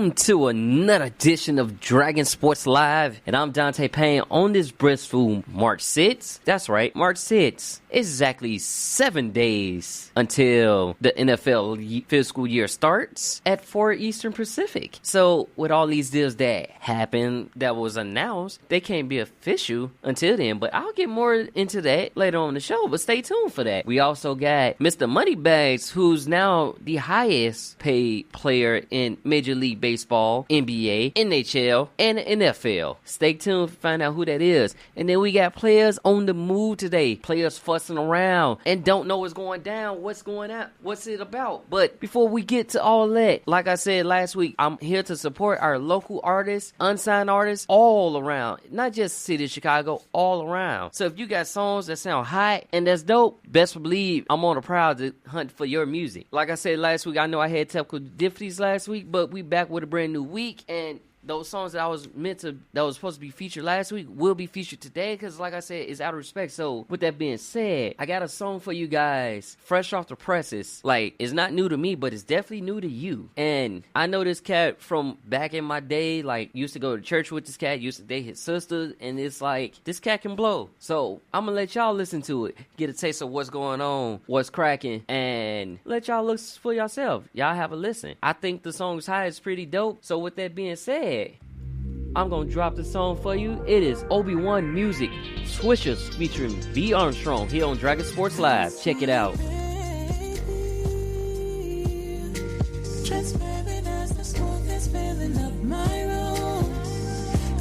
Welcome to another edition of Dragon Sports Live, and I'm Dante Payne on this blissful March 6th. That's right, March 6th. It's exactly 7 days until the NFL fiscal year starts at 4 Eastern Pacific. So with all these deals that happened, that was announced, they can't be official until then, but I'll get more into that later on in the show, but stay tuned for that. We also got Mr. Moneybags, who's now the highest paid player in Major League Baseball, NBA, NHL, and NFL. Stay tuned to find out who that is. And then we got players on the move today. Players fussing around and don't know what's going down, what's going on, what's it about. But before we get to all that, like I said last week, I'm here to support our local artists, unsigned artists, all around. Not just city of Chicago, all around. So if you got songs that sound hot and that's dope, best believe I'm on the prowl to hunt for your music. Like I said last week, I know I had technical difficulties last week, but we back with a brand new week, and those songs that was supposed to be featured last week will be featured today, because like I said, it's out of respect. So with that being said, I got a song for you guys fresh off the presses. Like, it's not new to me, but it's definitely new to you. And I know this cat from back in my day, like used to go to church with this cat, used to date his sister, and it's like, this cat can blow. So I'm gonna let y'all listen to it, get a taste of what's going on, what's cracking, and let y'all look for yourself. Y'all have a listen. I think the song's high is pretty dope. So with that being said, I'm gonna drop the song for you. It is Obi-Wan Music, Swishers featuring B. Armstrong here on Dragon Sports Live. Check it out. Transparent as the smoke that's filling up my room.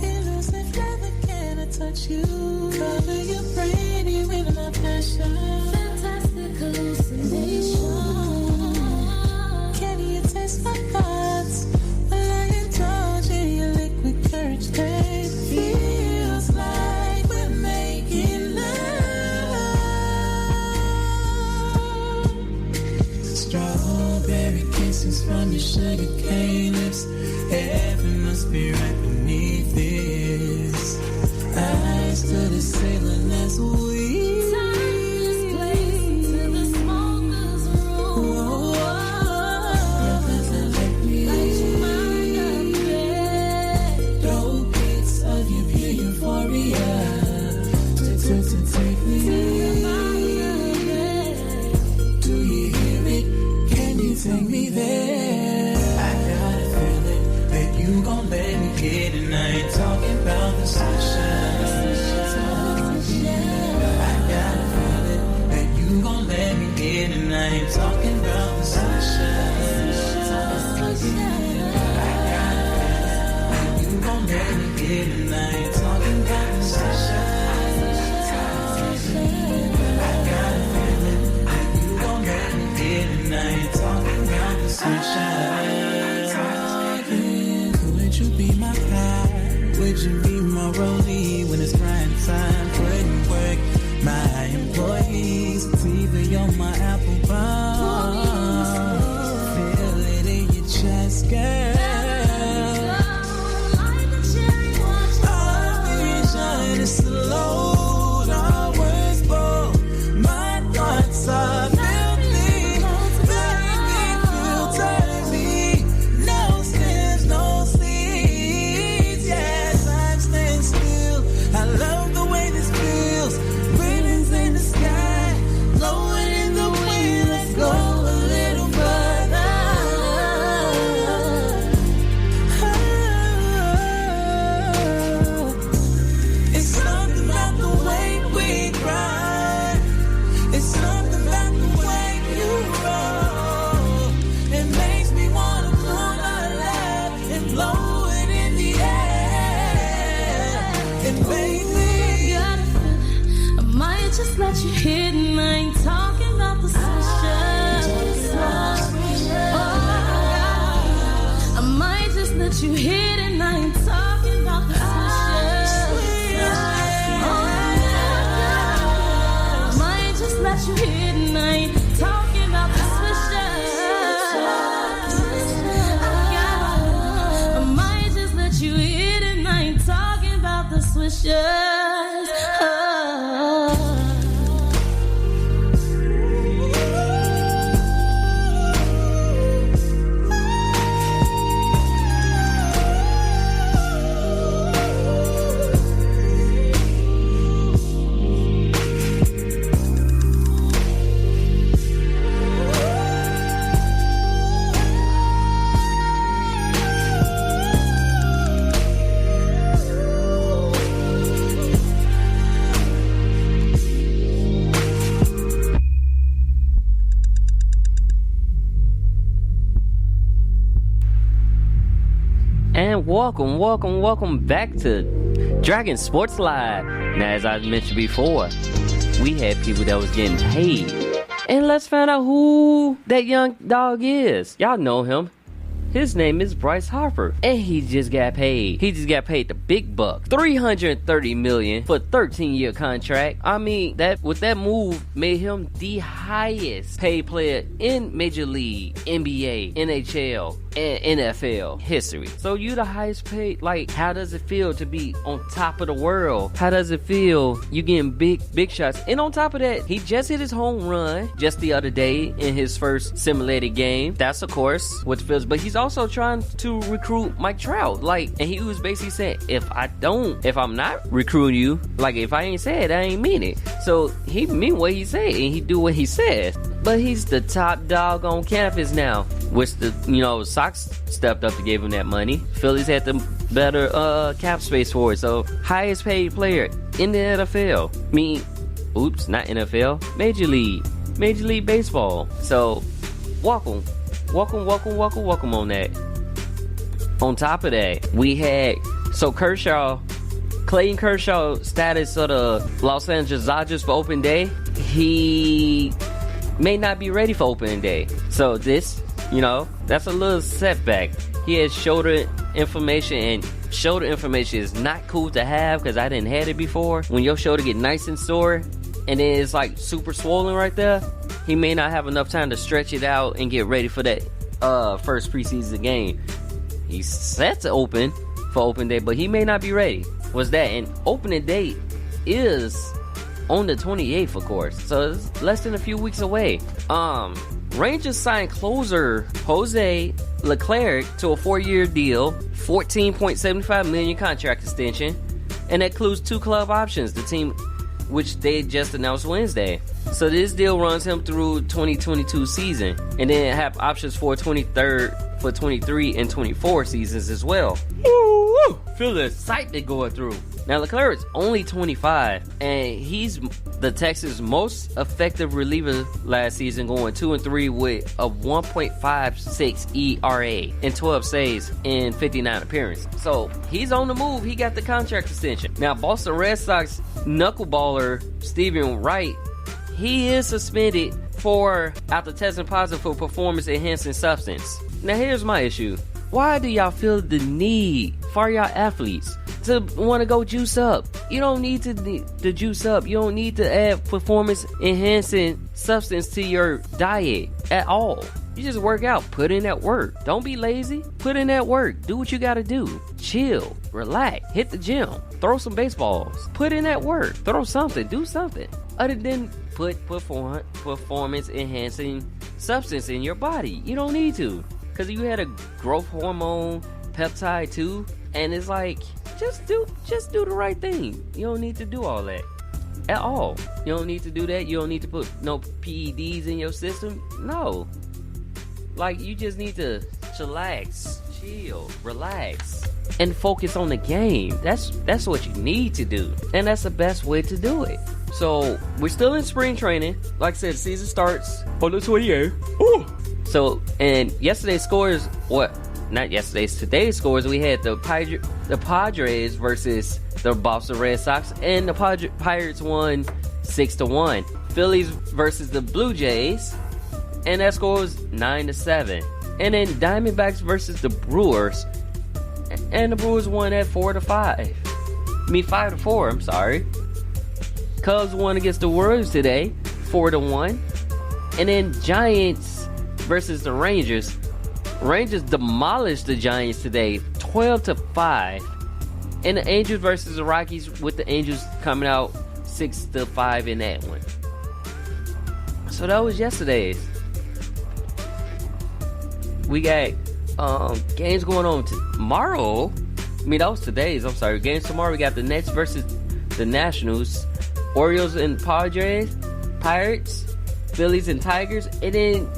Elusive, never can I touch you. Cover your brain with my passion. Fantastic hallucination. Can you taste my thoughts? Your liquid courage that feels like we're making love. Strawberry kisses from your sugar cane lips. Heaven must be right beneath this. Eyes to the ceiling as we take me there. I got a feeling that you gon' let me get, and I ain't talking about the sunshine. I got a feeling that you gon' let me get, and I ain't talking about the sunshine. I got a feeling that you gon' let me get, and I ain't talking about the sunshine. I got a feeling that you gon' let me get, and I ain't talking about the sunshine. Would you be my pie? Would you be my rollie when it's prime time? Putting work, my employees. It's either you're my apple pie. Feel it in your chest, girl. Our vision is slow, our words bold. My thoughts are let you hit, and I ain't talking about the sunshine. I might just let you hit, and I ain't talking about the sunshine. I might just let you hit, and I ain't talking about the sunshine. I might just let you hit, and I ain't talking about the swishers. And welcome back to Dragon Sports Live. Now, as I mentioned before, we had people that was getting paid. And let's find out who that young dog is. Y'all know him. His name is Bryce Harper, and he just got paid. He just got paid the big bucks, $330 million for a 13-year contract. I mean, that with that move made him the highest paid player in Major League, NBA, NHL, and NFL history. So you the highest paid. Like, how does it feel to be on top of the world? How does it feel you getting big shots? And on top of that, he just hit his home run just the other day in his first simulated game. That's of course what feels. But he's also trying to recruit Mike Trout. Like, and he was basically saying, if I'm not recruiting you, like if I ain't say it, I ain't mean it. So he mean what he said and he do what he says. But he's the top dog on campus now, which the Sox stepped up to give him that money. Phillies had the better cap space for it. So highest paid player in the NFL. Not NFL, Major League Baseball. So welcome on that. On top of that, we had Clayton Kershaw status of the Los Angeles Dodgers for open day. He may not be ready for opening day. So this, that's a little setback. He has shoulder inflammation, and shoulder inflammation is not cool to have because I didn't have it before. When your shoulder get nice and sore and then it's like super swollen right there, he may not have enough time to stretch it out and get ready for that first preseason game. He's set to open for open day, but he may not be ready. Was that? And opening day is on the 28th, of course. So it's less than a few weeks away. Rangers signed closer Jose Leclerc to a 4-year deal, $14.75 million contract extension, and that includes 2 club options. The team, which they just announced Wednesday. So this deal runs him through 2022 season, and then have options for 23 and 24 seasons as well. Woo! Feel the excitement going through. Now Leclerc is only 25, and he's the Texas' most effective reliever last season, going 2-3 with a 1.56 ERA and 12 saves in 59 appearances. So he's on the move. He got the contract extension. Now Boston Red Sox knuckleballer Stephen Wright, he is suspended after testing positive for performance-enhancing substance. Now here's my issue. Why do y'all feel the need for y'all athletes to want to go juice up? You don't need to juice up. You don't need to add performance-enhancing substance to your diet at all. You just work out. Put in that work. Don't be lazy. Put in that work. Do what you got to do. Chill. Relax. Hit the gym. Throw some baseballs. Put in that work. Throw something. Do something. Other than put performance-enhancing substance in your body. You don't need to. Because you had a growth hormone peptide too. And it's like, just do the right thing. You don't need to do all that at all. You don't need to do that. You don't need to put no PEDs in your system. No. Like, you just need to chillax, chill, relax, and focus on the game. That's what you need to do. And that's the best way to do it. So, we're still in spring training. Like I said, the season starts on the 28th. Ooh. So, and today's scores, we had the Padres versus the Boston Red Sox, and the Pirates won 6-1. Phillies versus the Blue Jays, and that score was 9-7. And then Diamondbacks versus the Brewers, and the Brewers won at 4-5. 5-4, I'm sorry. Cubs won against the Warriors today, 4-1. And then Giants versus the Rangers. Rangers demolished the Giants today, 12-5. And the Angels versus the Rockies, with the Angels coming out 6-5 in that one. So that was yesterday's. We got games going on tomorrow. That was today's. I'm sorry. Games tomorrow. We got the Nets versus the Nationals, Orioles and Padres, Pirates, Phillies and Tigers, and then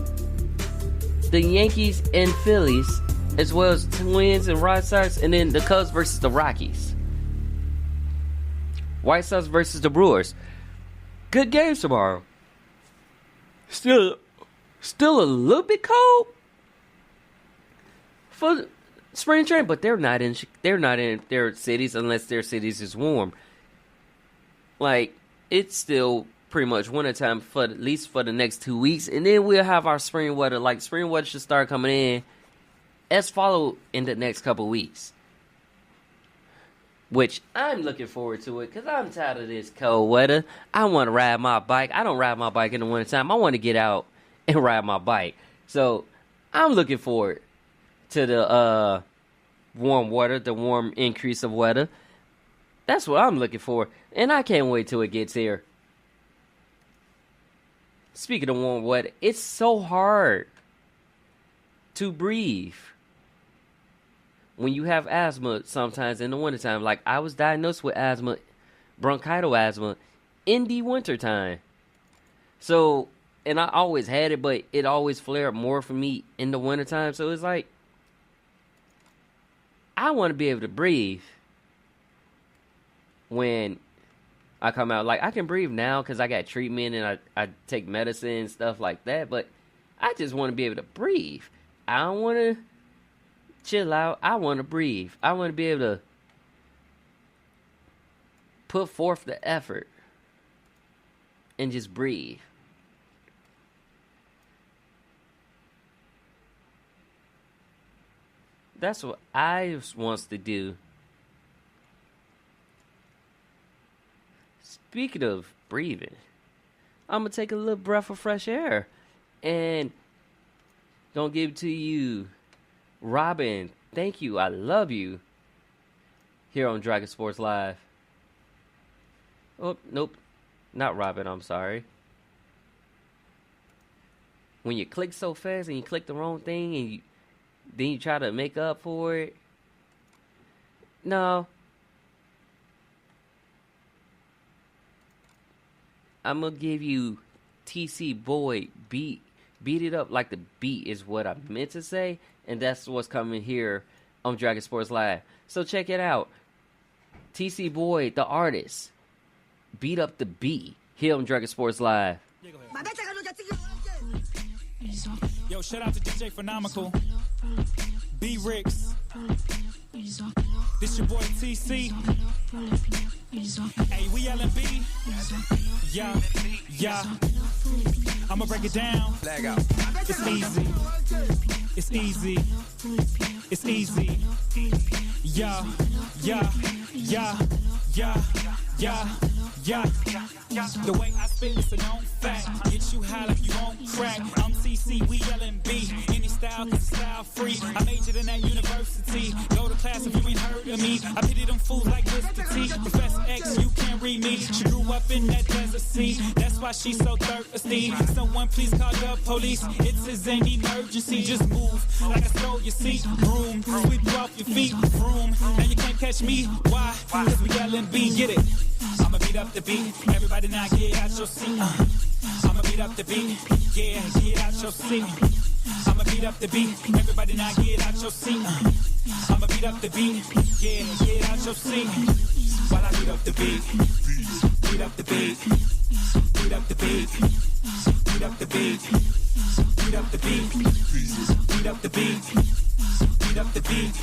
the Yankees and Phillies, as well as Twins and Red Sox, and then the Cubs versus the Rockies. White Sox versus the Brewers. Good games tomorrow. Still a little bit cold spring training, but they're not in their cities unless their cities is warm. Like, it's still pretty much wintertime for at least for the next 2 weeks, and then we'll have our spring weather. Like, spring weather should start coming in as followed in the next couple weeks, which I'm looking forward to it because I'm tired of this cold weather. I want to ride my bike. I don't ride my bike in the wintertime. I want to get out and ride my bike. So I'm looking forward to the warm weather, the warm increase of weather. That's what I'm looking for, and I can't wait till it gets here. Speaking of warm weather, it's so hard to breathe when you have asthma sometimes in the wintertime. Like, I was diagnosed with asthma, bronchial asthma, in the wintertime. So, and I always had it, but it always flared more for me in the wintertime. So it's like, I want to be able to breathe when I come out. Like, I can breathe now because I got treatment and I take medicine and stuff like that. But I just want to be able to breathe. I don't want to chill out. I want to breathe. I want to be able to put forth the effort and just breathe. That's what I wants to do. Speaking of breathing, I'm going to take a little breath of fresh air and gonna give it to you, Robin. Thank you. I love you. Here on Dragon Sports Live. Oh, nope. Not Robin, I'm sorry. When you click so fast and you click the wrong thing and then you try to make up for it. No. I'm going to give you TC Boyd Beat It Up Like the Beat is what I meant to say. And that's what's coming here on Dragon Sports Live. So check it out. TC Boyd, the artist. Beat Up the Beat here on Dragon Sports Live. Yo, shout out to DJ Phenomenal, B Ricks. This your boy TC. Hey, we LNB. Yeah, yeah. I'ma break it down. It's easy. It's easy. It's easy. Yeah, yeah, yeah, yeah, yeah. Yeah, the way I spit is a known fact. Get you high like you won't crack. I'm CC, we LNB. Any style, cause it's style free. I majored in that university. Go to class if you ain't heard of me. I pity them fools like Mr. T. Professor X, you can't read me. She grew up in that desert sea. That's why she's so thirsty. Someone please call the police. It's an emergency. Just move like I stole your seat. Broom, sweep you off your feet. Vroom, now you can't catch me. Why? Cause we LNB, get it. I'ma beat up the beat. Everybody now get out your seat. I'ma beat up the beat. Yeah, get out your seat. I'ma beat up the beat. Everybody now get out your seat. I'ma beat up the beat. Yeah, get out your seat. While I beat up the beat. Beat up the beat. Beat up the beat. Beat up the beat. Beat up the beat. Beat up the beat. Beat up the beat.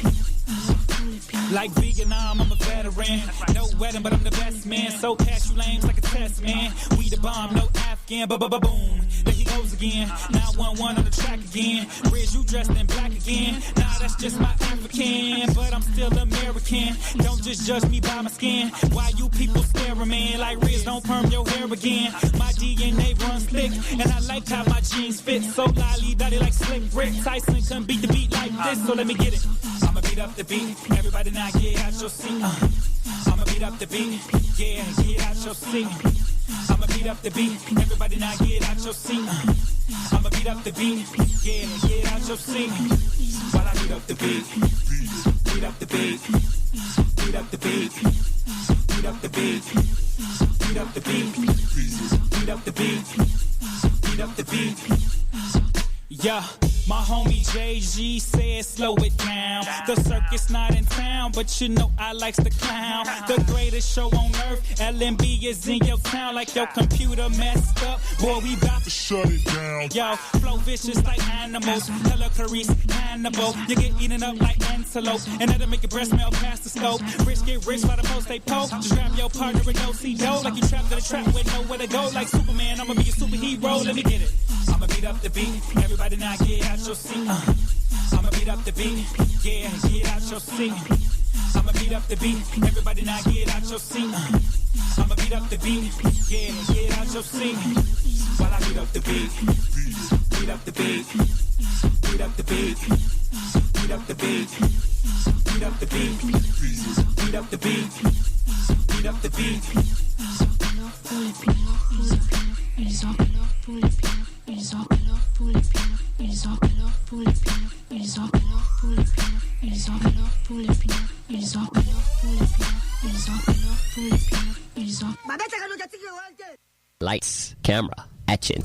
Like Vietnam, I'm a veteran. No wedding, but I'm the best man. So cash you lames like a test man. We the bomb, no Afghan, boom. There he goes again. 911 on the track again. Riz, you dressed in black again. Nah, that's just my African, but I'm still American. Don't just judge me by my skin. Why you people staring, man? Like Riz, don't perm your hair again. My DNA runs thick, and I like how my jeans fit. So lolly-dotty like Slick Rick. Tyson couldn't beat the beat like this, so let me get it. I'ma beat up the beat. Everybody now get out your seat. I'ma beat up the beat. Yeah, get out your seat. I'ma beat up the beat. Everybody now get out your seat. I'ma beat up the beat. Yeah, get out your seat. While I beat up the beat. Beat up the beat. Beat up the beat. Beat up the beat. Beat up the beat. Beat up the beat. Beat up the beat. Yeah. My homie JG said slow it down. The circus not in town, but you know I likes the clown. The greatest show on earth, LMB is in your town. Like your computer messed up, boy, we bout to shut it down. Yo, flow vicious like animals, hella Clarice Hannibal. You get eaten up like antelope, and that'll make your breath smell past the scope. Rich get rich by the post they poke. Just grab your partner and go see dough. Like you trapped in a trap with nowhere to go. Like Superman, I'ma be a superhero, let me get it. I'ma beat up the beat, everybody now get out your seat. I'ma beat up the beat, yeah, get out your seat. I'ma beat up the beat, everybody now get out your seat. I'ma beat up the beat, yeah, get out your seat. While I beat up the beat, beat up the beat, beat up the beat, beat up the beat, beat up the beat, beat up the beat, beat up the beat. Ils ont l'or pour les pieds, ils ont l'or pour les pieds, ils ont l'or pour les pieds, ils ont l'or pour les pieds, ils ont l'or pour les pieds, ils ont l'or pour les pieds, ils ont l'or pour les pieds, ils ont. Lights, camera, action.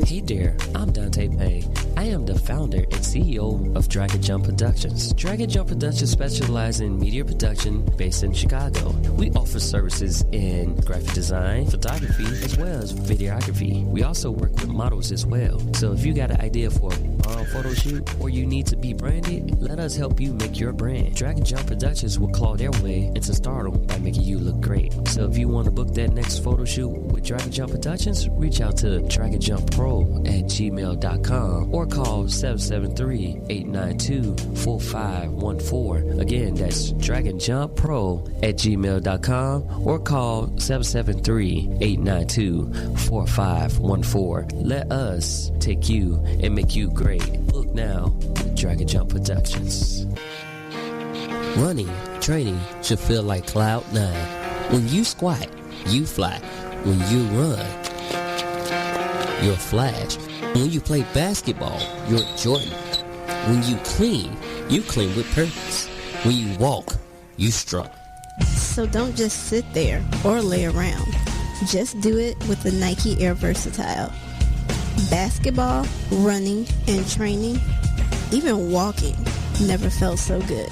Hey there, I'm Dante Payne. I am the founder and CEO of Dragon Jump Productions. Dragon Jump Productions specializes in media production based in Chicago. We offer services in graphic design, photography, as well as videography. We also work with models as well. So if you got an idea for a photo shoot or you need to be branded, let us help you make your brand. Dragon Jump Productions will claw their way into stardom by making you look great. So if you want to book that next photo shoot with Dragon Jump Productions, reach out to dragonjumppro@gmail.com or call 773-892-4514. Again, that's dragonjumppro@gmail.com or call 773-892-4514. Let us take you and make you great. Book now with Dragon Jump Productions. Running, training should feel like Cloud9. When you squat, you fly. When you run, you're Flash. When you play basketball, you're Jordan. When you clean with purpose. When you walk, you strut. So don't just sit there or lay around. Just do it with the Nike Air Versatile. Basketball, running, and training, even walking, never felt so good.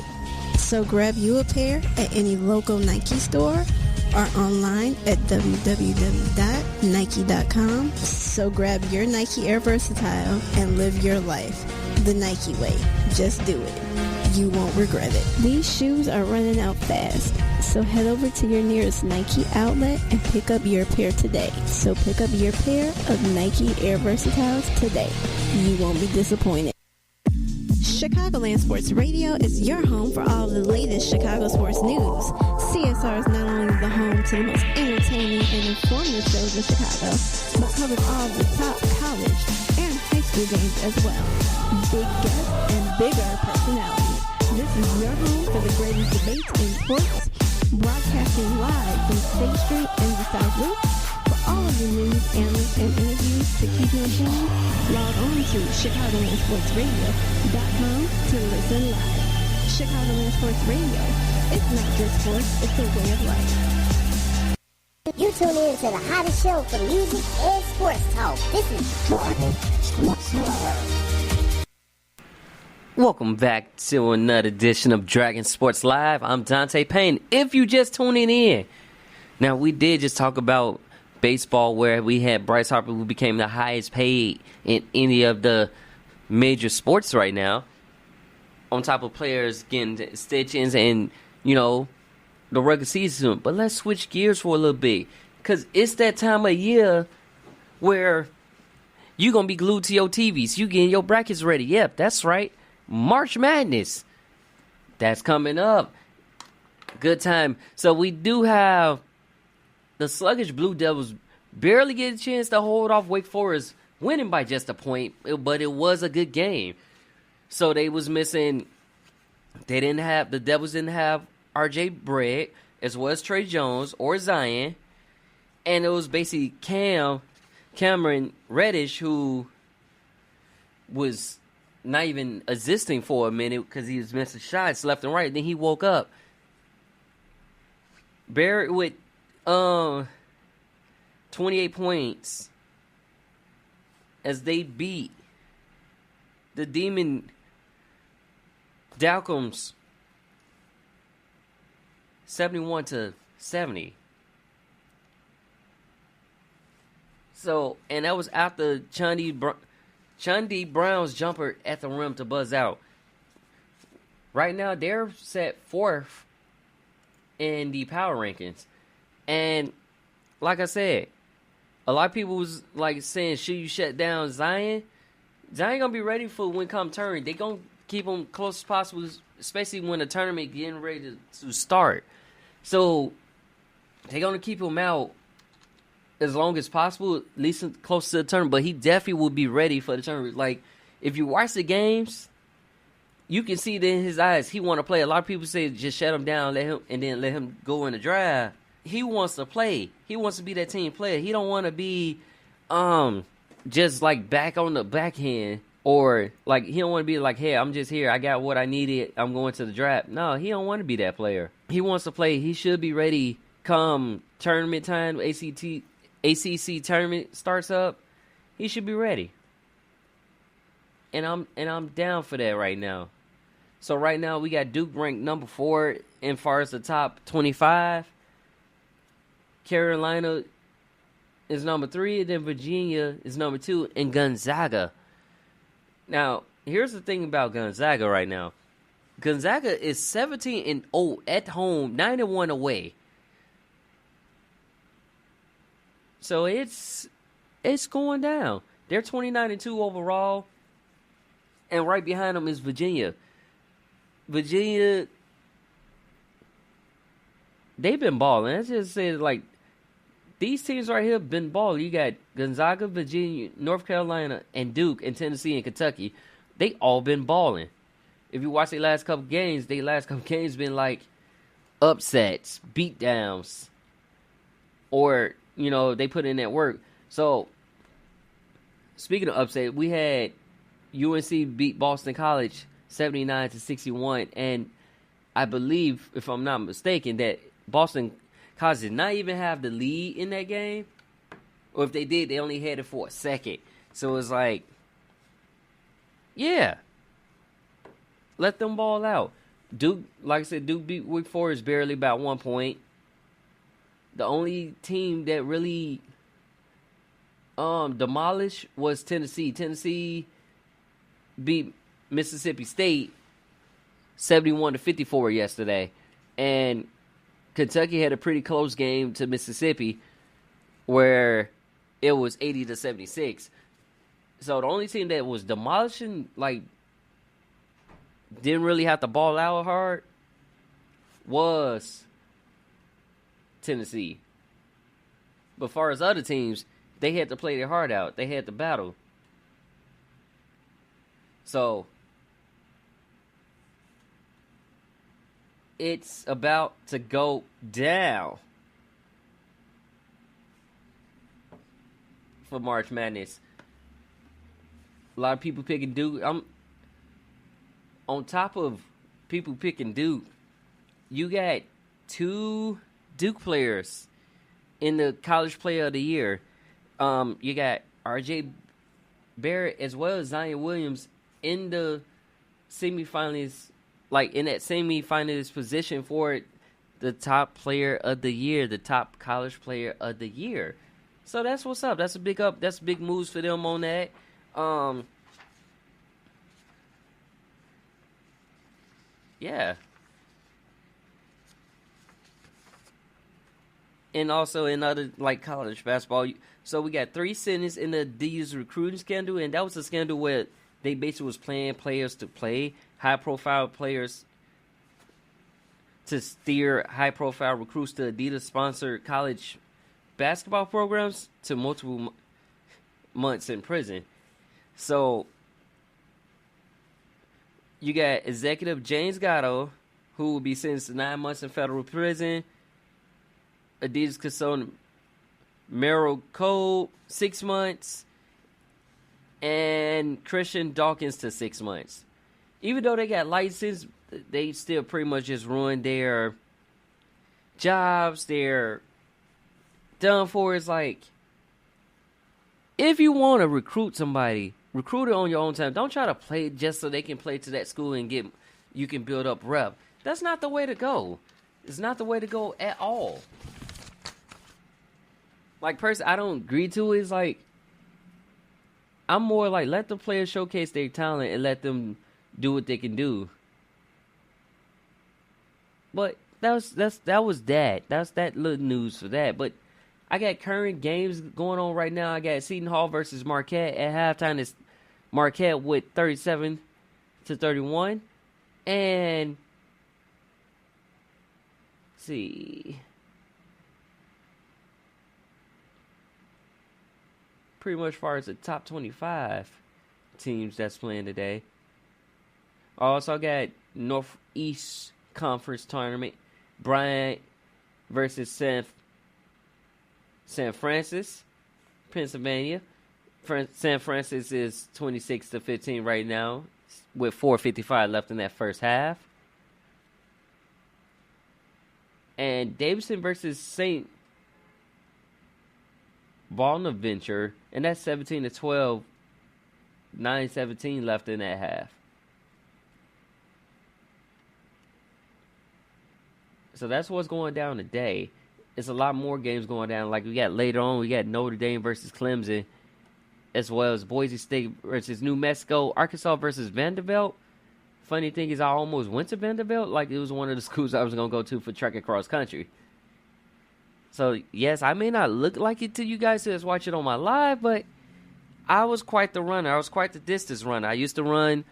So grab you a pair at any local Nike store or online at www.nike.com. So grab your Nike Air Versatile and live your life the Nike way. Just do it. You won't regret it. These shoes are running out fast, so head over to your nearest Nike outlet and pick up your pair today. So pick up your pair of Nike Air Versatiles today. You won't be disappointed. Chicagoland Sports Radio is your home for all the latest Chicago sports news. CSR is not only the home to the most entertaining and informative shows in Chicago, but covers all the top college and high school games as well. Big guests and bigger personalities. This is your home for the greatest debates in sports, broadcasting live from State Street and the South Loop. For all of the news, analysts, and interviews to keep you informed, log on to ChicagolandSportsRadio.com to listen live. Chicagoland Sports Radio. It's not just sports, it's a way of life. You tune in to the hottest show for music and sports talk. This is Dragon Sports Live. Welcome back to another edition of Dragon Sports Live. I'm Dante Payne. If you just tuning in, now we did just talk about baseball where we had Bryce Harper, who became the highest paid in any of the major sports right now, on top of players getting stitchings and, you know, the regular season. But let's switch gears for a little bit, because it's that time of year where you're going to be glued to your TVs. You getting your brackets ready. Yep, that's right. March Madness. That's coming up. Good time. So we do have the sluggish Blue Devils barely get a chance to hold off Wake Forest, winning by just a point, but it was a good game. So they was missing, the Devils didn't have R.J. Brett, as well as Trey Jones or Zion, and it was basically Cameron Reddish, who was not even existing for a minute because he was missing shots left and right. Then he woke up. Barrett with 28 points, as they beat the Demon Dalcoms 71-70. So, and that was after Chundy Brown's jumper at the rim to buzz out. Right now, they're set 4th in the power rankings. And like I said, a lot of people was like saying, should you shut down Zion? Zion gonna be ready for when come turn. They gonna keep him close as possible, especially when the tournament getting ready to start. So they gonna keep him out as long as possible, at least close to the tournament. But he definitely will be ready for the tournament. Like, if you watch the games, you can see it in his eyes. He want to play. A lot of people say just shut him down, let him go in the drive. He wants to play. He wants to be that team player. He don't want to be just like back on the backhand, or like he don't want to be like, hey, I'm just here. I got what I needed. I'm going to the draft. No, he don't want to be that player. He wants to play. He should be ready come tournament time. ACC tournament starts up. He should be ready. And I'm down for that right now. So right now we got Duke ranked number 4 in far as the top 25. Carolina is number 3, then Virginia is number 2, and Gonzaga. Now, here's the thing about Gonzaga right now. Gonzaga is 17-0 at home, 9-1 away. So it's going down. They're 29-2 overall, and right behind them is Virginia. Virginia, they've been balling. I just said, like, these teams right here been balling. You got Gonzaga, Virginia, North Carolina, and Duke, and Tennessee, and Kentucky. They all been balling. If you watch their last couple games, been like upsets, beatdowns, or, you know, they put in that work. So, speaking of upset, we had UNC beat Boston College 79-61, and I believe, if I'm not mistaken, that Boston College did not even have the lead in that game, or if they did, they only had it for a second. So it's like, yeah, let them ball out. Duke, like I said, Duke beat Wake Forest barely, about 1 point. The only team that really demolished was Tennessee. Tennessee beat Mississippi State 71-54 yesterday, and Kentucky had a pretty close game to Mississippi where it was 80-76. So the only team that was demolishing, like, didn't really have to ball out hard, was Tennessee. But as far as other teams, they had to play their heart out. They had to battle. So it's about to go down for March Madness. A lot of people picking Duke. On top of people picking Duke, you got 2 Duke players in the College Player of the Year. You got R.J. Barrett as well as Zion Williams in the semifinals, like in that semifinalist position for the top player of the year, the top college player of the year. So that's what's up. That's a big up. That's big moves for them on that. Yeah. And also in other, like, college basketball. So we got 3 sentence in the Adidas recruiting scandal, and that was a scandal where they basically was playing players to play, high-profile players to steer high-profile recruits to Adidas-sponsored college basketball programs to multiple months in prison. So you got executive James Gatto, who will be sentenced to 9 months in federal prison. Adidas consultant Merrill Cole, 6 months. And Christian Dawkins to 6 months. Even though they got license, they still pretty much just ruined their jobs. They're done for. It's like, if you want to recruit somebody, recruit it on your own time. Don't try to play just so they can play to that school and you can build up rep. That's not the way to go. It's not the way to go at all. Like, person I don't agree to is like, I'm more like, let the players showcase their talent and let them do what they can do. But that was that. That's that little news for that. But I got current games going on right now. I got Seton Hall versus Marquette. At halftime, it's Marquette with 37-31. And let's see. Pretty much far as the top 25 teams that's playing today. Also got Northeast Conference Tournament. Bryant versus San Francis, Pennsylvania. San Francis is 26-15 right now with 4:55 left in that first half. And Davidson versus St. Bonaventure, and that's 17-12, 9:17 left in that half. So that's what's going down today. It's a lot more games going down. Like we got later on, we got Notre Dame versus Clemson, as well as Boise State versus New Mexico, Arkansas versus Vanderbilt. Funny thing is, I almost went to Vanderbilt. Like, it was one of the schools I was going to go to for track and cross country. So, yes, I may not look like it to you guys who watch it on my live, but I was quite the runner. I was quite the distance runner. I used to run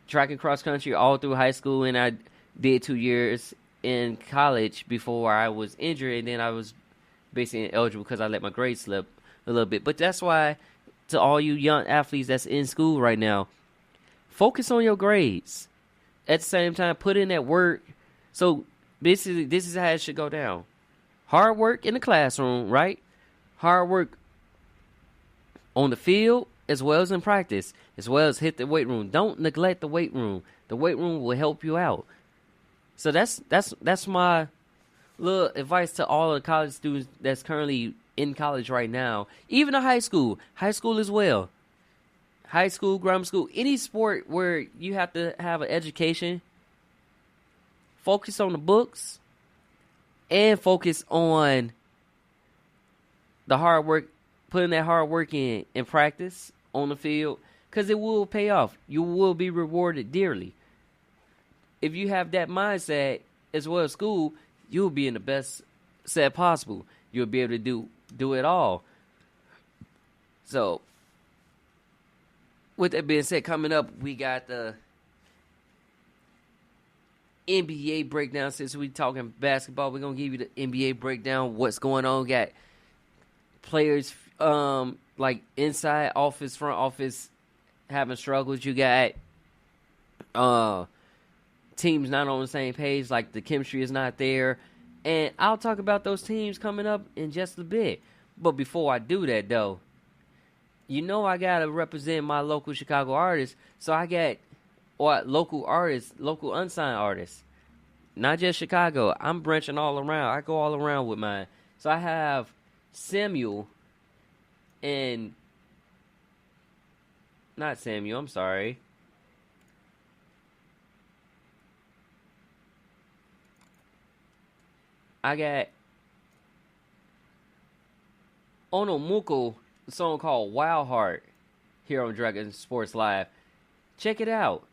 track and cross country all through high school, and I did 2 years in college before I was injured, and then I was basically ineligible because I let my grades slip a little bit. But that's why, to all you young athletes that's in school right now, focus on your grades. At the same time, put in that work. So, basically, this is how it should go down. Hard work in the classroom, right? Hard work on the field as well as in practice, as well as hit the weight room. Don't neglect the weight room. The weight room will help you out. So that's my little advice to all the college students that's currently in college right now. Even the high school as well. High school, grammar school, any sport where you have to have an education. Focus on the books. And focus on the hard work, putting that hard work in practice on the field, because it will pay off. You will be rewarded dearly. If you have that mindset as well as school, you'll be in the best set possible. You'll be able to do it all. So, with that being said, coming up, we got the NBA breakdown. Since we talking basketball, we're gonna give you the NBA breakdown. What's going on? We got players like inside office, front office having struggles. You got teams not on the same page, like the chemistry is not there. And I'll talk about those teams coming up in just a bit. But before I do that, though, you know I gotta represent my local Chicago artists. So I got local artists, local unsigned artists. Not just Chicago. I'm branching all around. I go all around with mine. So I have Samuel and... Not Samuel, I'm sorry. I got Onomuko, a song called Wild Heart, here on Dragon Sports Live. Check it out.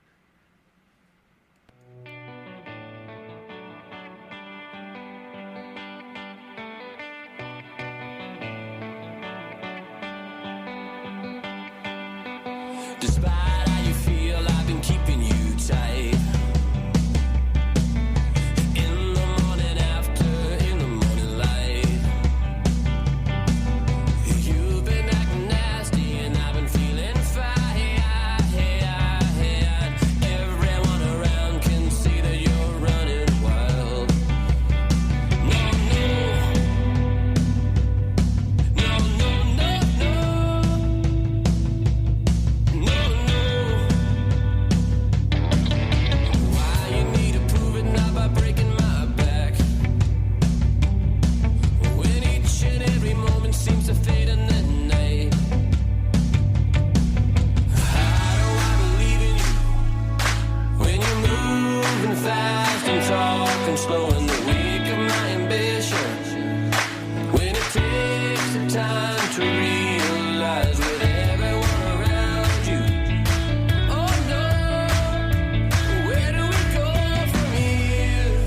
Despite how you feel, I've been keeping you tight. In the morning after, in the morning light. You've been acting nasty and I've been feeling fine. Everyone around can see that you're running wild. No, no, no, no, no. No, no. I'm slowing the weak of my ambition. When it takes the time to realize with everyone around you. Oh no, where do we go from here?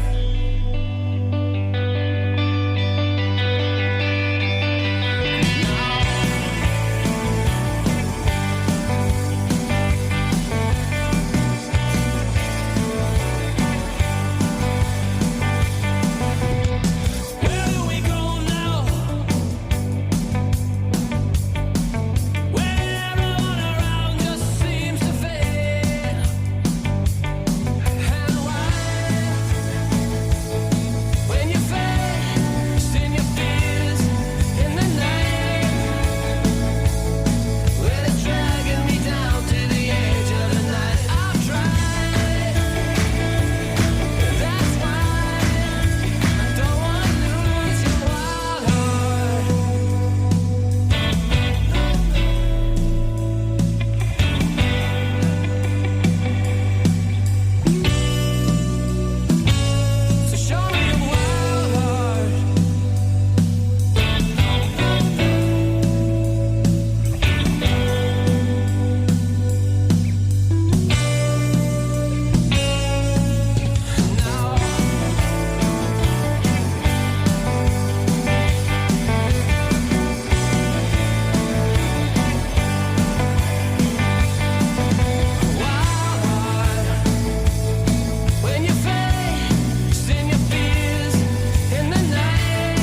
Where do we go now? When everyone around just seems to fade. And why? When you face in your fears in the night, when it's dragging me down to the edge of the night, I've tried. That's why I don't wanna lose your wild heart. So show me your wild heart. Wild heart. When you face in your fears in the night,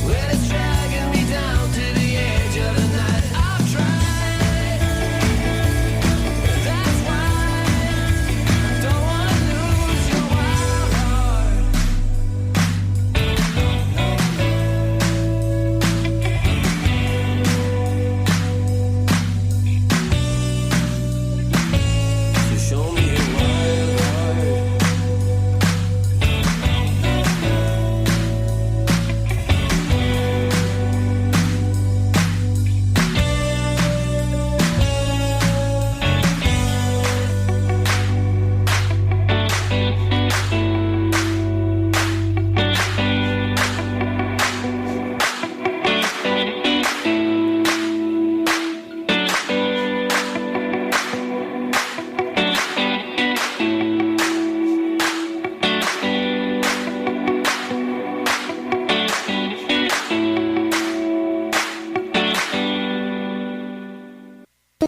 when it's dragging me down to the edge of the night, I've tried. That's why I don't wanna lose your wild heart. So show me your wild heart.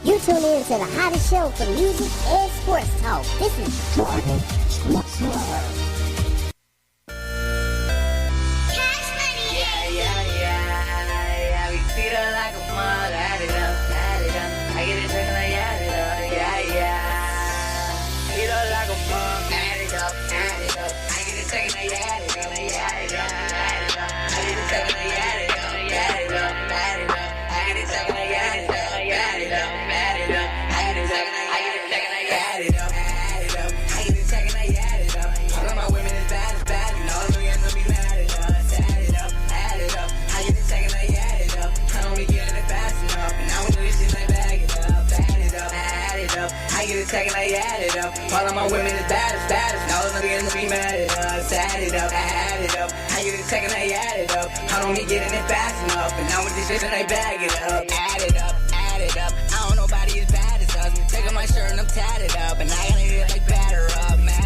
You tune in to the hottest show for music and sports talk. This is Jordan Sports Network. We treat her like a mug, add it up. I get it drinking like add it up, Treat her like a mug, add it up. I get it drinking like add it up, I get it drinking like add it up, I get it drinking like add it up. I get it drinking like add it up. All of my women is bad as bad, and all of them gonna be mad at us. Add it up. I get it taking like add it up. I don't be getting it fast enough, and now we do this shit like bag it up. Add it up. I get it taking like add it up. All of my women is bad as bad, and all of them gonna be mad at us. Add it up. I get it taking like add it up. I don't be getting it fast enough, and now with this shit like bag it up. Add it up. I don't know nobody as bad as us. Taking my shirt and I'm tatted up, and I gotta get like batter up. Mad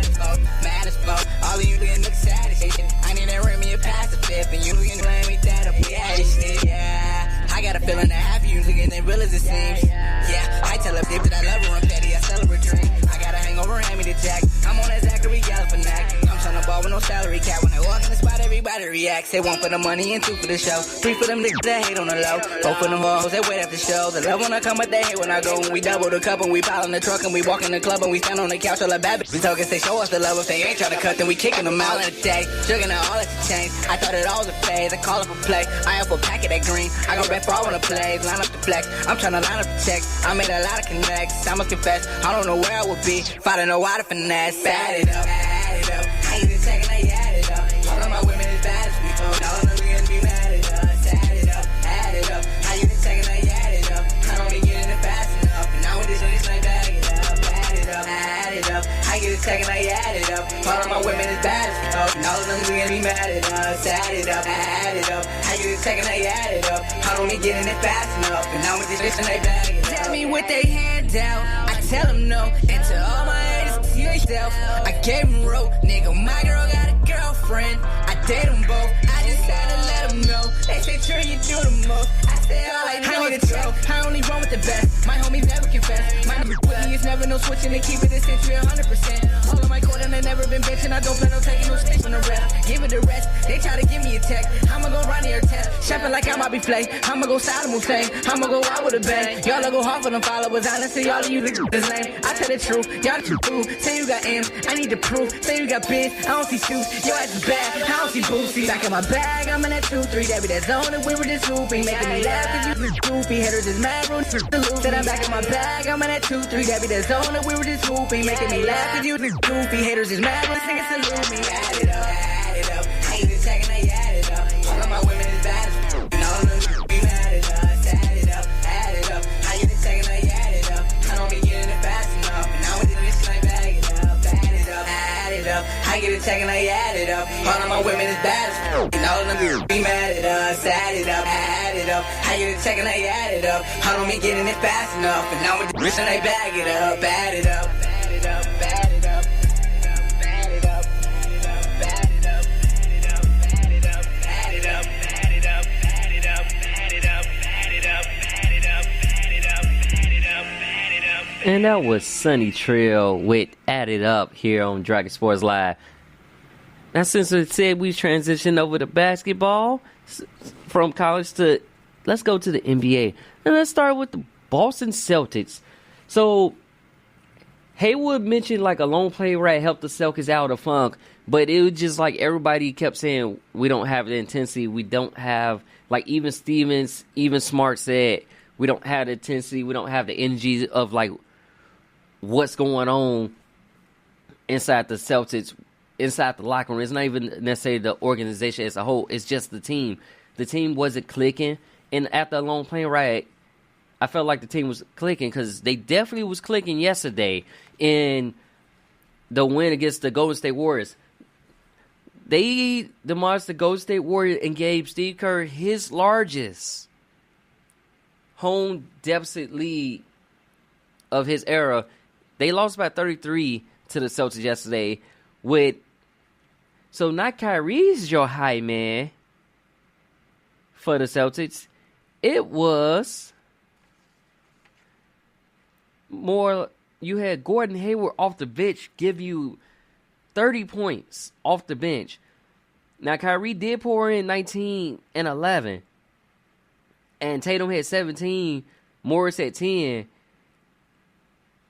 as fuck. All of you niggas look sad as shit. I need that ring me a pass a fifth, and you can blame me that up. Yeah, shit, yeah. I got a feeling that half of you niggas ain't real as it seems. Yeah, I tell a bitch that I love her, I'm petty, I sell her a drink. I got a hangover, hand me the jack. I'm on that Zachary Galifianakis. I'm tryna ball with no salary cap. When I walk in the spot, everybody reacts. Say one for the money and two for the show. Three for them niggas that hate on the low. Four for them hoes that wait after show. The love when I come, but they hate when I go. When we double the cup and we pile in the truck and we walk in the club and we stand on the couch all the bad bitches. We talking, say show us the love. If they ain't tryna cut, then we kicking them out in the day. Jugging out all that to change. I thought it all was a phase. I call up a play. I up a packet that green. I gon' rap for all on the plays. Line up the flex. I'm tryna line up the checks. I made a lot of connects. I must confess, I don't know where I would be if I didn't know how to finesse. Add it up. I ain't even checking, I add it up. All of my women is bad as we told. All of them niggas be mad at us. Add it up. I ain't even checking, I add it up. I don't be getting it fast enough. And now with this like bag it up. Add it up. I get a check and I add it up. All of my women is bad as fuck. And all of them gonna be mad at us. Add it up, add it up. I get a check and I add it up. I don't be getting it fast enough. And now with this bitch and they bag it up. Tell me what they hand out. I tell them no. And to all my haters, see yourself. I gave them rope. Nigga, my girl got a girlfriend. I date them both. I just had to let them know. They say, sure, you do the most. I say, all I know is the truth. I only run with the best. My homies never confess. My number with me is never no switching. They keep it a century 100%. All of my code and they never been bitching. I don't plan on taking no space on the rest. Give it the rest. They try to give me a tech. I'ma go run their test. Shopping like I might be play. I'ma go Saddam Hussein. I'ma go out with a bang. Y'all go hard for them followers. Honestly, all of you look the lame. I tell the truth. Y'all too cool. Say you got M's. I need the proof. Say you got biz. I don't see shoes. Your ass is bad. I don't see boozy. Back in my bag. I'm in that 2-3. That be that zone. And we were just hooping. Making me laugh cause you goofy. Haters is mad. Rude to the loop. Said I'm back in my bag. I'm in that 2-3. That be that zone. And we were just hooping. Making me laugh cause you goofy. Haters is mad. Rude singing salute me. Add it up. Add it up. I ain't even checking. I add it up. All of my women is bad as fuck. And all of them be mad at us. Add it up. Add it up. I ain't even checking. I add it up. I don't be getting it fast enough. And now with this bitch I bag it up. Add it up. Add it up. I get a check and I add it up. All of my women is bad as fuck. And all of them be mad at us. Add it up. Add it up. I get a check and I add it up. I don't be getting it fast enough. And now with this bitch I bag it up. Add it up. Add it up. Add it up. Add it up. Add it up. Add it up. Add it up. Add it up. Add it up. Add it up. Add it up. Add it up. Add it up. Add it up. Add it up. And that was Sunny Trail with Add It Up here on Dragon Sports Live. Now, since it said we transitioned over to basketball from college to, let's go to the NBA. And let's start with the Boston Celtics. So, Haywood mentioned like a lone play right helped the Celtics out of funk, but it was just like everybody kept saying we don't have the intensity. We don't have, like even Stevens, even Smart said, we don't have the intensity. We don't have the energy of like what's going on inside the Celtics, inside the locker room. It's not even necessarily the organization as a whole. It's just the team. The team wasn't clicking. And after a long plane ride, I felt like the team was clicking because they definitely was clicking yesterday in the win against the Golden State Warriors. They demolished the Golden State Warriors and gave Steve Kerr his largest home deficit lead of his era. They lost by 33 to the Celtics yesterday. So not Kyrie's your high man for the Celtics. It was more, you had Gordon Hayward off the bench give you 30 points off the bench. Now Kyrie did pour in 19 and 11. And Tatum had 17, Morris had 10.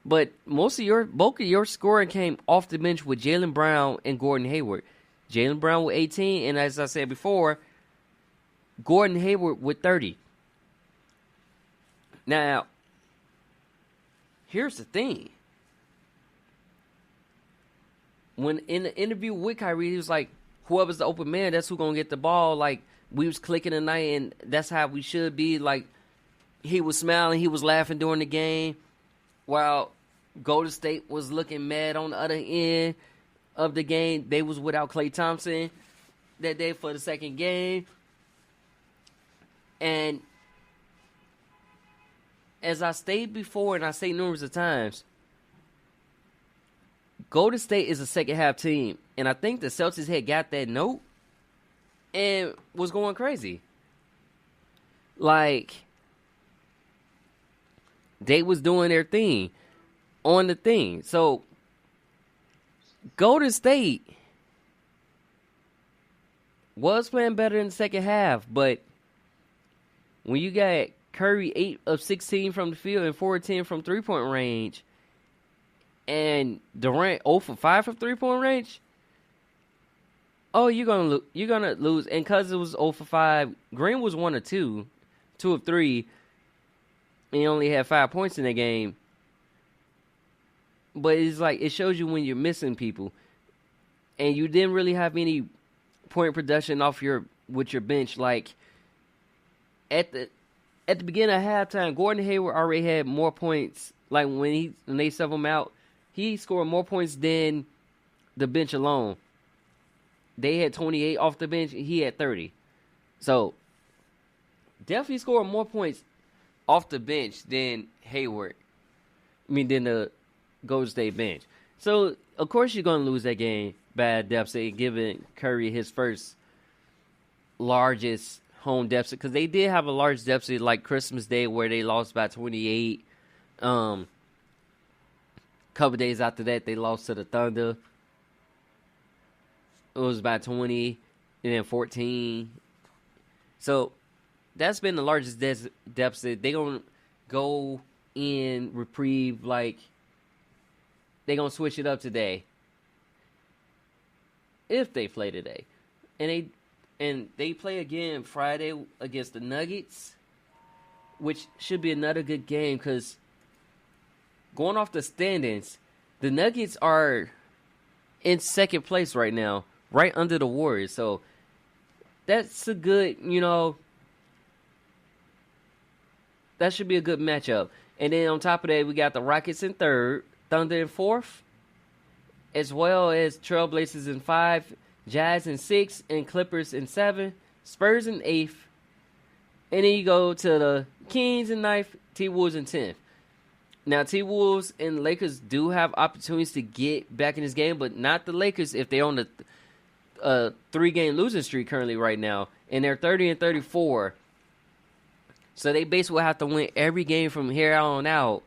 But bulk of your scoring came off the bench with Jaylen Brown and Gordon Hayward. Jaylen Brown with 18, and as I said before, Gordon Hayward with 30. Now, here's the thing. When in the interview with Kyrie, he was like, whoever's the open man, that's who's going to get the ball. Like, we was clicking tonight, and that's how we should be. Like, he was smiling, he was laughing during the game, while Golden State was looking mad on the other end of the game. They was without Klay Thompson that day for the second game. And as I stated before, and I say numerous of times, Golden State is a second half team. And I think the Celtics had got that note and was going crazy. Like, they was doing their thing on the thing. So, Golden State was playing better in the second half, but when you got Curry 8 of 16 from the field and 4 of 10 from three-point range, and Durant 0 for 5 from three-point range, you're gonna lose. And because it was 0 for 5, Green was 1 of 2, 2 of 3, and he only had 5 points in the game. But it's like, it shows you when you're missing people. And you didn't really have any point production with your bench. Like, at the beginning of halftime, Gordon Hayward already had more points. Like, when they sub him out, He scored more points than the bench alone. They had 28 off the bench. He had 30. So, definitely scored more points off the bench than Hayward. Than the Golden State bench. So, of course you're going to lose that game by a deficit, giving Curry his first largest home deficit. Because they did have a large deficit like Christmas Day where they lost by 28. Couple days after that, they lost to the Thunder. It was by 20 and then 14. So, that's been the largest deficit. They're going to go in reprieve like they're going to switch it up today. If they play today. And they play again Friday against the Nuggets, which should be another good game because going off the standings, the Nuggets are in second place right now, right under the Warriors. So that's a good, that should be a good matchup. And then on top of that, we got the Rockets in third, Thunder in fourth, as well as Trailblazers in 5, Jazz in 6, and Clippers in 7, Spurs in 8th. And then you go to the Kings in 9th, T-Wolves in 10th. Now, T-Wolves and Lakers do have opportunities to get back in this game, but not the Lakers if they're on the 3-game losing streak currently right now. And they're 30 and 34. So they basically have to win every game from here on out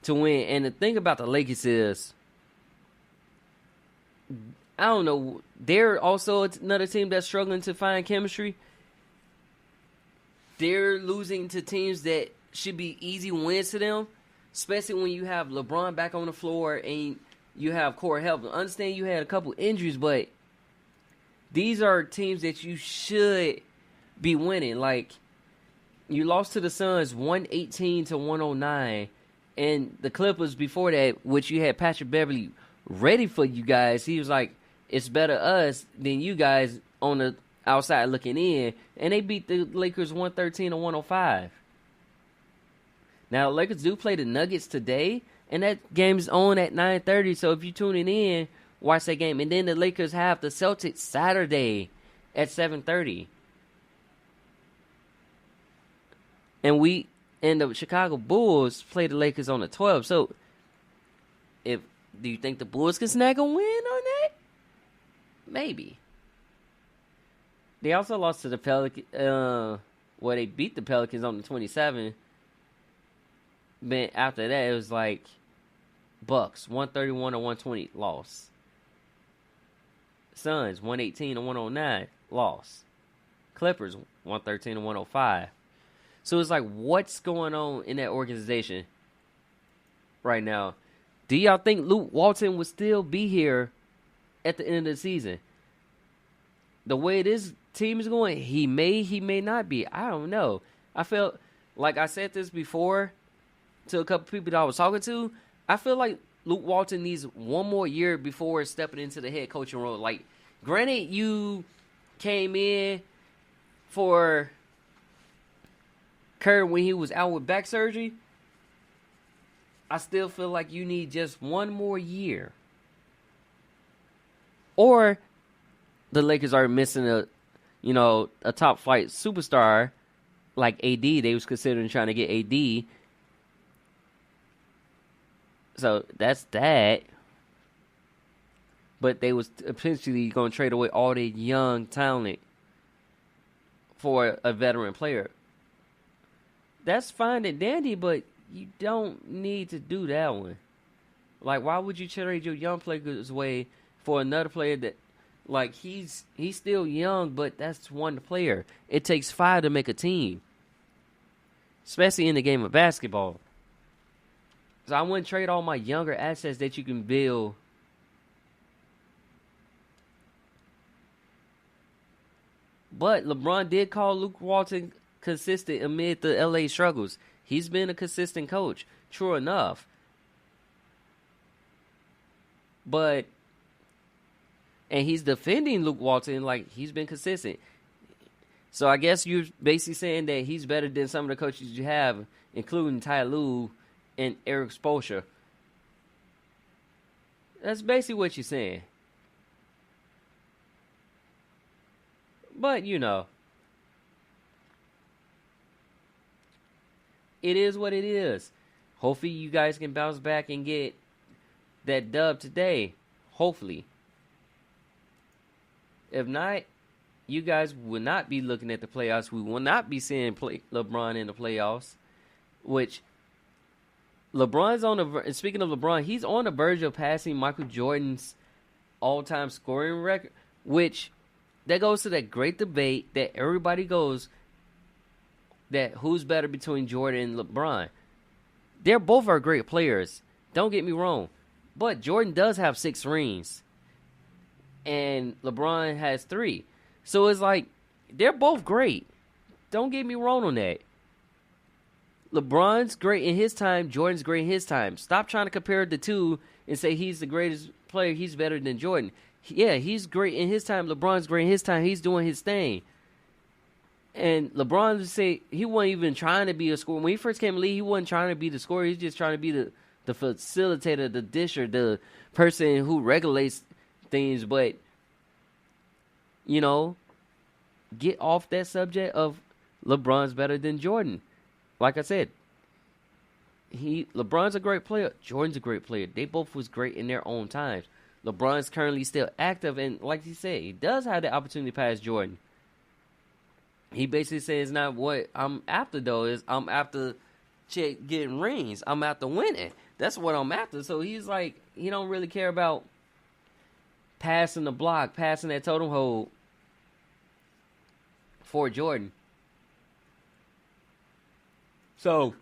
to win. And the thing about the Lakers is, I don't know, they're also another team that's struggling to find chemistry. They're losing to teams that should be easy wins to them, especially when you have LeBron back on the floor and you have core help. I understand you had a couple injuries, but these are teams that you should be winning. Like, you lost to the Suns 118 to 109, and the Clippers before that, which you had Patrick Beverly ready for you guys. He was like, it's better us than you guys on the outside looking in, and they beat the Lakers 113 to 105. Now, the Lakers do play the Nuggets today, and that game's on at 9:30, so if you're tuning in, watch that game. And then the Lakers have the Celtics Saturday at 7:30. And the Chicago Bulls play the Lakers on the 12th. So, do you think the Bulls can snag a win on that? Maybe. They also lost to the Pelicans. They beat the Pelicans on the 27th. But after that, it was like Bucks 131 to 120 loss. Suns 118 to 109 loss. Clippers 113 to 105. So it's like, what's going on in that organization right now? Do y'all think Luke Walton would still be here at the end of the season? The way this team is going, he may not be. I don't know. I felt like I said this before to a couple people that I was talking to. I feel like Luke Walton needs one more year before stepping into the head coaching role. Like, granted, you came in for Kerr when he was out with back surgery. I still feel like you need just one more year. Or the Lakers are missing a top flight superstar like AD. They was considering trying to get AD. So that's that. But they was potentially going to trade away all the young talent for a veteran player. That's fine and dandy, but you don't need to do that one. Like, why would you trade your young players away for another player that, like, he's still young, but that's one player. It takes 5 to make a team, especially in the game of basketball. So I wouldn't trade all my younger assets that you can build. But LeBron did call Luke Walton consistent amid the LA struggles. He's been a consistent coach, true enough. And he's defending Luke Walton like he's been consistent. So I guess you're basically saying that he's better than some of the coaches you have, including Ty Lue and Eric Spoelstra. That's basically what you're saying. But, you know, it is what it is. Hopefully you guys can bounce back and get that dub today. Hopefully. If not, you guys will not be looking at the playoffs. We will not be seeing LeBron in the playoffs. Which, LeBron's on the... Speaking of LeBron, he's on the verge of passing Michael Jordan's all-time scoring record. Which, that goes to that great debate that everybody goes... that who's better between Jordan and LeBron. They're both are great players. Don't get me wrong. But Jordan does have 6 rings. And LeBron has 3. So it's like, they're both great. Don't get me wrong on that. LeBron's great in his time. Jordan's great in his time. Stop trying to compare the two and say he's the greatest player. He's better than Jordan. Yeah, he's great in his time. LeBron's great in his time. He's doing his thing. And LeBron would say he wasn't even trying to be a scorer. When he first came in the league, he wasn't trying to be the scorer. He was just trying to be the facilitator, the disher, the person who regulates things. But, you know, get off that subject of LeBron's better than Jordan. Like I said, LeBron's a great player. Jordan's a great player. They both was great in their own times. LeBron's currently still active. And like he said, he does have the opportunity to pass Jordan. He basically says, not what I'm after, though, is I'm after getting rings. I'm after winning. That's what I'm after. So he's like, he don't really care about passing the block, passing that totem hold for Jordan. So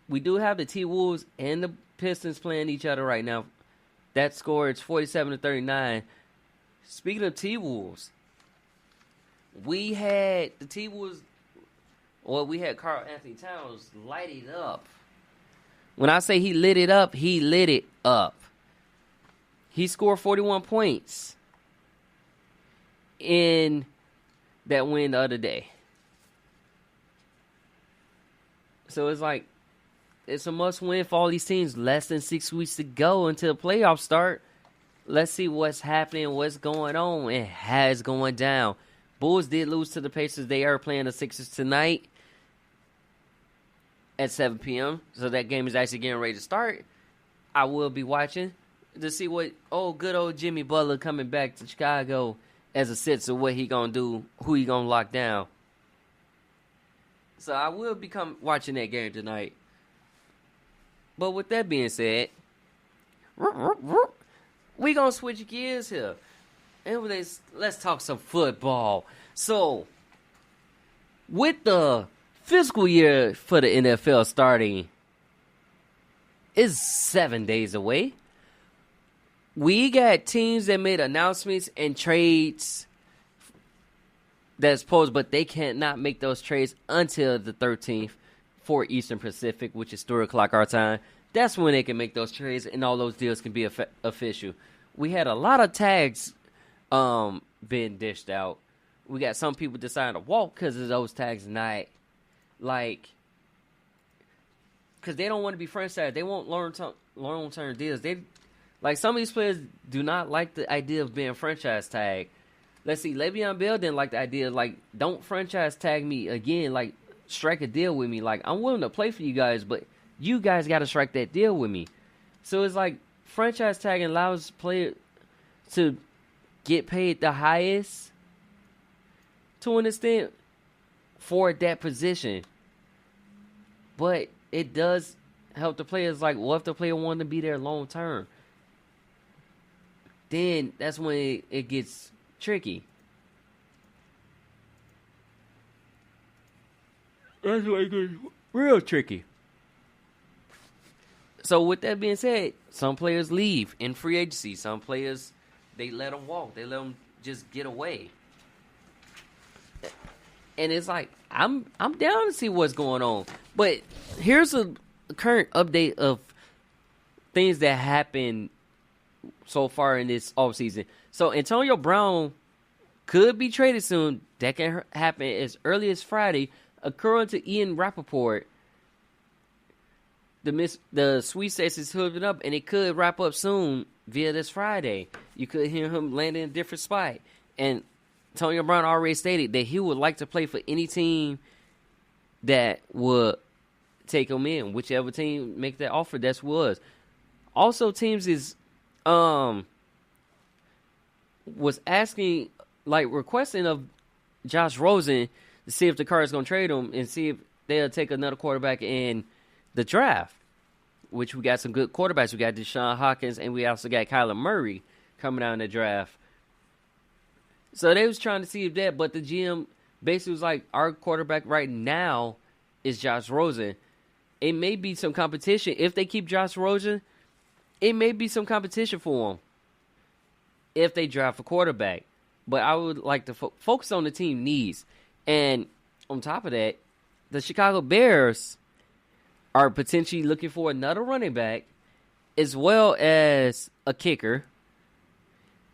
we do have the T-Wolves and the Pistons playing each other right now. That score is 47-39. Speaking of T-Wolves, we had the T-Wolves, or we had Karl Anthony Towns light it up. When I say he lit it up, he lit it up. He scored 41 points in that win the other day. So it's like, it's a must-win for all these teams. Less than 6 weeks to go until the playoffs start. Let's see what's happening, what's going on, and has going down. Bulls did lose to the Pacers. They are playing the Sixers tonight at 7 p.m. So that game is actually getting ready to start. I will be watching to see what good old Jimmy Butler coming back to Chicago as a Sixer, what he going to do, who he going to lock down. So I will be watching that game tonight. But with that being said, we gonna switch gears here, and let's talk some football. So, with the fiscal year for the NFL starting is 7 days away, we got teams that made announcements and trades that's posed, but they can't not make those trades until the 13th for Eastern Pacific, which is 3 o'clock our time. That's when they can make those trades, and all those deals can be official. We had a lot of tags being dished out. We got some people deciding to walk because of those tags, not like because they don't want to be franchise. They want long-term deals. They like some of these players do not like the idea of being franchise tagged. Let's see, Le'Veon Bell didn't like the idea, like, don't franchise tag me again, like, strike a deal with me. Like, I'm willing to play for you guys, but you guys got to strike that deal with me. So it's like franchise tagging allows players to get paid the highest to an extent for that position. But it does help the players, like, what if the player wanted to be there long term? Then that's when it gets tricky. That's when it gets real tricky. So with that being said, some players leave in free agency. Some players, they let them walk. They let them just get away. And it's like, I'm down to see what's going on. But here's a current update of things that happened so far in this offseason. So Antonio Brown could be traded soon. That can happen as early as Friday. According to Ian Rappaport, the sweepstakes is hooked up, and it could wrap up soon via this Friday. You could hear him land in a different spot. And Antonio Brown already stated that he would like to play for any team that would take him in, whichever team make that offer. That's was. Also, teams is was asking, like, requesting of Josh Rosen to see if the Cardinals gonna trade him and see if they'll take another quarterback in the draft. Which we got some good quarterbacks. We got Deshaun Hawkins, and we also got Kyler Murray coming out in the draft. So they was trying to see if that, but the GM basically was like, our quarterback right now is Josh Rosen. It may be some competition. If they keep Josh Rosen, it may be some competition for him if they draft a quarterback. But I would like to focus on the team needs. And on top of that, the Chicago Bears are potentially looking for another running back as well as a kicker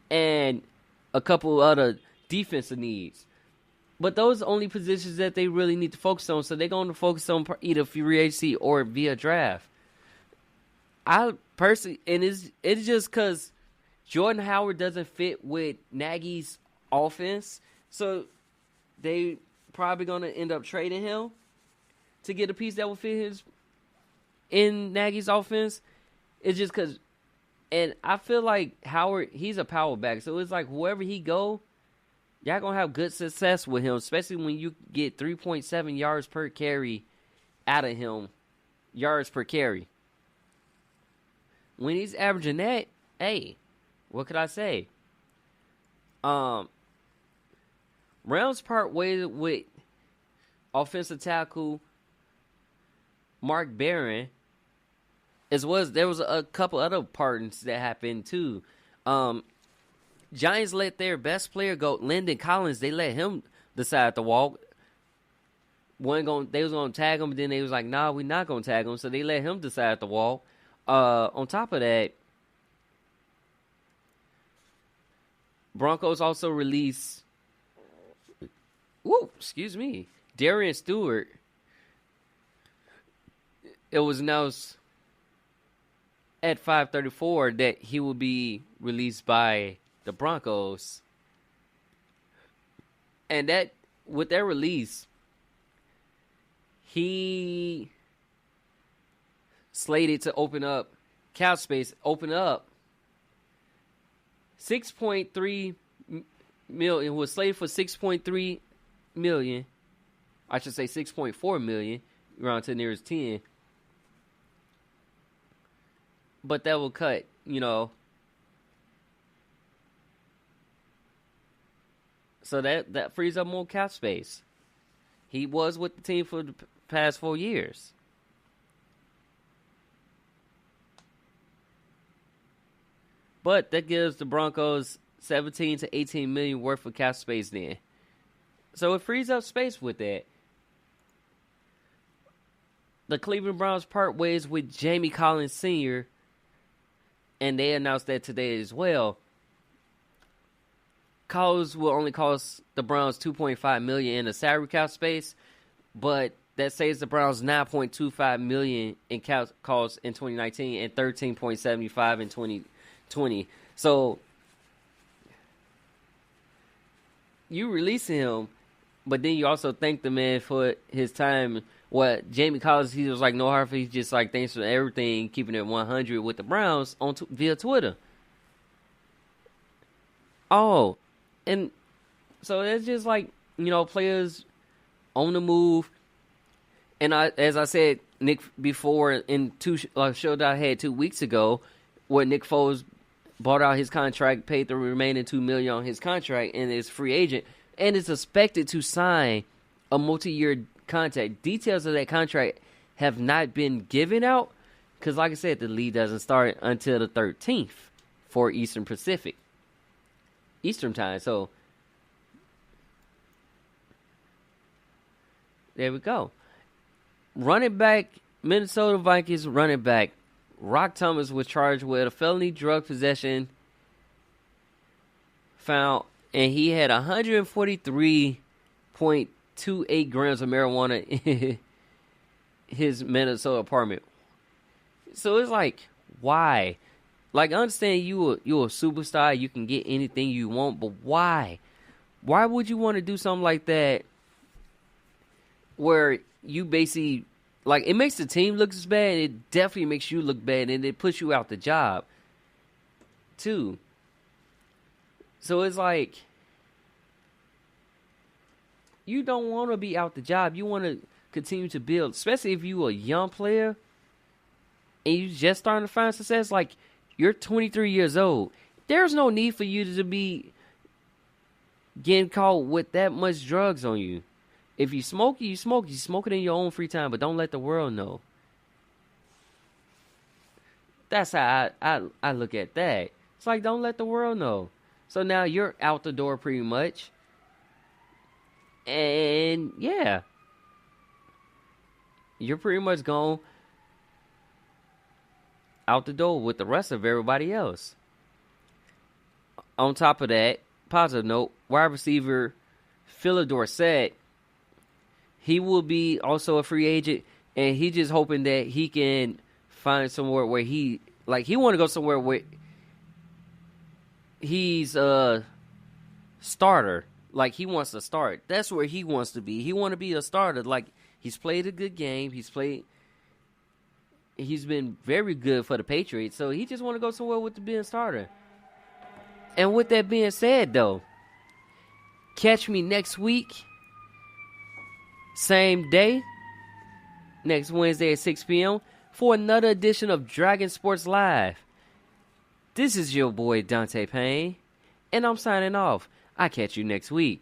and a couple other defensive needs. But those are only positions that they really need to focus on. So they're going to focus on either free agency or via draft. I personally, and it's just because Jordan Howard doesn't fit with Nagy's offense. So they probably going to end up trading him to get a piece that will fit in Nagy's offense. It's just because, and I feel like Howard, he's a power back. So it's like wherever he go, y'all going to have good success with him, especially when you get 3.7 yards per carry out of him, yards per carry. When he's averaging that, hey, what could I say? Rams part ways with offensive tackle Mark Barron, as well as there was a couple other partings that happened too. Giants let their best player go, Landon Collins. They let him decide to walk. They was gonna tag him, but then they was like, "Nah, we're not gonna tag him." So they let him decide to walk. On top of that, Broncos also released. Darian Stewart. It was announced at 5:34 that he will be released by the Broncos. And that, with their release, he slated to open up cap space, open up $6.3 million. It was slated for $6.3 million. I should say $6.4 million, around to the nearest 10. But that will cut, so that frees up more cap space. He was with the team for the past 4 years. But that gives the Broncos 17 to 18 million worth of cap space then. So it frees up space with that. The Cleveland Browns part ways with Jamie Collins Sr., and they announced that today as well. Collins will only cost the Browns $2.5 million in the salary cap space, but that saves the Browns $9.25 million in cap costs in 2019 and $13.75 in 2020. So you release him, but then you also thank the man for his time. What Jamie Collins, he was like, no hard feelings, just like thanks for everything, keeping it 100 with the Browns on via Twitter. Oh, and so it's just like, players on the move. And as I said, Nick, before in show that I had 2 weeks ago, where Nick Foles bought out his contract, paid the remaining $2 million on his contract, and is free agent, and is expected to sign a multi-year contract. Details of that contract have not been given out because, like I said, the league doesn't start until the 13th for Eastern time. So there we go. Running back, Minnesota Vikings running back Rock Thomas was charged with a felony drug possession found, and he had 143.28 grams of marijuana in his Minnesota apartment. So it's like, why? Like, I understand you're a superstar. You can get anything you want, but why? Why would you want to do something like that where you basically, like, it makes the team look as bad, and it definitely makes you look bad, and it puts you out the job, too. So it's like, you don't want to be out the job. You want to continue to build, especially if you're a young player and you just starting to find success. Like, you're 23 years old. There's no need for you to be getting caught with that much drugs on you. If you smoke it, you smoke it. You smoke it in your own free time, but don't let the world know. That's how I look at that. It's like, don't let the world know. So now you're out the door pretty much. And yeah, you're pretty much gone out the door with the rest of everybody else. On top of that, positive note, wide receiver Phillip Dorsett, he will be also a free agent, and he just hoping that he can find somewhere where he want to go somewhere where he's a starter. Like, he wants to start. That's where he wants to be. He want to be a starter. Like, he's played a good game. He's been very good for the Patriots. So he just want to go somewhere with the being a starter. And with that being said, though, catch me next week, same day, next Wednesday at 6 p.m. for another edition of Dragon Sports Live. This is your boy Dante Payne, and I'm signing off. I'll catch you next week.